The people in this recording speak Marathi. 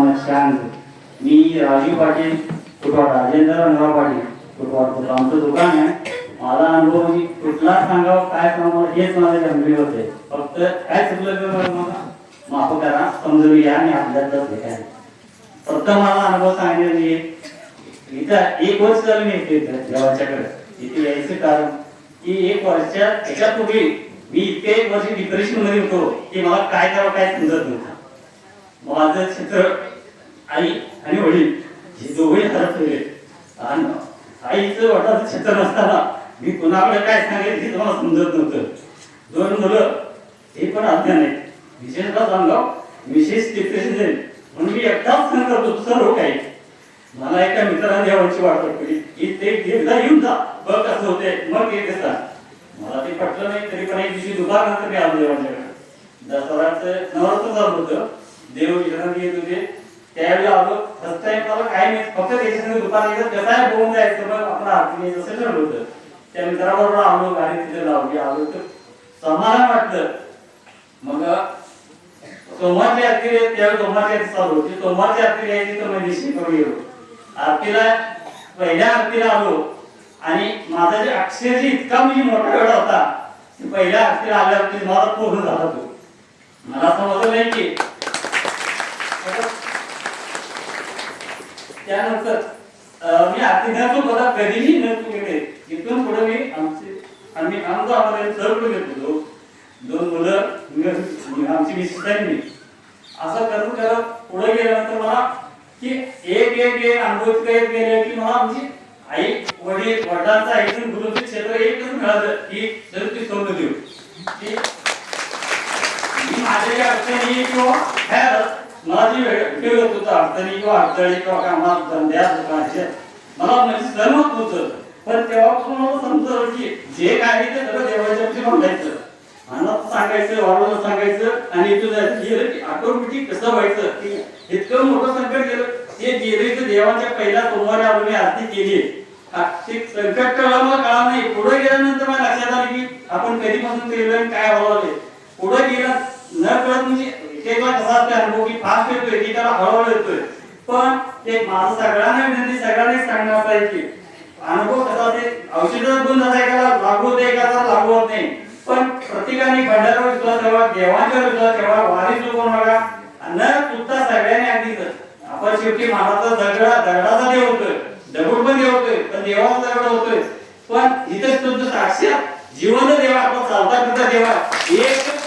मन शांत. मी राजीव पाटील कुटवाड, राजेंद्र रंगराव पाटील कुटवाड. आमचं दुकान आहे. माझा अनुभव म्हणजे कुठला सांगावं काय सांगावं हेच मला गंभीर होते. फक्त काय चुकलं तर मला माफ करा, समजून घ्या आणि आपल्यातच काय फक्त मला अनुभव सांगितले. इथं 1 वर्ष झालं मी येते देवाच्याकडे. इथे यायचं कारण की 1 वर्षाच्या पूर्वी मी इतके 1 वर्ष डिप्रेशन मध्ये होतो की मला काय करावं काय समजत नव्हतं. माझं क्षेत्र आई आणि वडील हे दोघे हरपले आणि आईचं वडिलांचं क्षेत्र नसताना मी कुणाकडे काय सांगेल हे तुम्हाला समजत नव्हतं. 2 मुलं हे पण अज्ञान आहेत. विशेषतः सांगाव विशेष डिप्रेशन म्हणून मी एकटाच सहन करतो, दुसरं लोक आहे. मला एका मित्राने देवाची वाट पडली की ते एकदा येऊन जा बघ कसं होते मग येत असतात. मला ते पटलं नाही तरी पण एक दिवशी दुपारनंतर मी आलो देवाच्याकडे. दसऱ्याचं नवरात्र चालू होतं, देव विश्रांती येत होते. त्यावेळी आलो. फर्स्ट टाइम मला काय नाही, फक्त त्याच्यासाठी दुपार एकदा कसं आहे बघून जायचं मग आपण आरती जसं ठरलं होतं. त्या मित्राबरोबर आलो, गाडी तिथे लावली, आलो तर समाधान वाटलं. मग सोमवारची आरती त्यावेळी सोमवारची आरती चालू होती. सोमवारची आरती यायची तर मी दिवशी करून गेलो. आरतीला पहिल्या आरतीला आलो आणि माझा जे अक्षरशी इतका म्हणजे मोठा वेळ होता की पहिल्या आरतीला आल्यावरती मला पूर्ण झाला तो. मला समजलं नाही की त्यानंतर मी आरती न चुकता कधीही न चुकले. इथून पुढे मी आम्ही आम्हाला सर्व घेत होतो. 2 मुलं आमची मिसेस आहे मी. असं करत करत पुढे गेल्यानंतर मला की एक अनुभव येत गेले की मला आमची आई वडिलांचं ऐकून गुरुचं क्षेत्र एकच मिळालं की जर ती सोडून देऊ की मी माझ्या अडचणी किंवा मला जी वेळ होत होता अडचणी किंवा कामात धंद्यात मला म्हणजे सर्वच होतं. पण तेव्हा मला समजलं की जे काय ते सगळं देवाच्या बघायचं, मनात सांगायचं, वाढवून सांगायचं आणि इथून जायचं की ऑटोमॅटिक कसं व्हायचं की इतकं मोठं संकट गेलं ते गेले. देवाच्या पहिल्या सोमवारी आलो मी आरती केली. ते संकट कळलं मला कळा नाही. पुढे गेल्यानंतर मला लक्षात आलं की आपण कधीपासून केलं काय व्हावं. पुढे गेला न कळत म्हणजे एकेकला कसा असतो अनुभव की फास्ट येतोय एकेकाला हळूहळू येतोय. पण ते माझं सगळ्यांना विनंती सगळ्यांनी सांगणार आहे की अनुभव कसा ते औषधाचा गुण जसा एकाला लागू होते एकाला लागू होत नाही. पण प्रत्येकाने भंडारावर विश्वास ठेवा, देवांच्या विश्वास ठेवा, वारी चुकवून बघा न चुकता सगळ्यांनी अगदी आपण शेवटी महाराजा दगडाचा देव होतोय, दगड पण देव होतोय पण देवाचा दगड होतोय. पण इथे तुमचं साक्षात जिवंत देवा आपला चालता फिरता देवा एक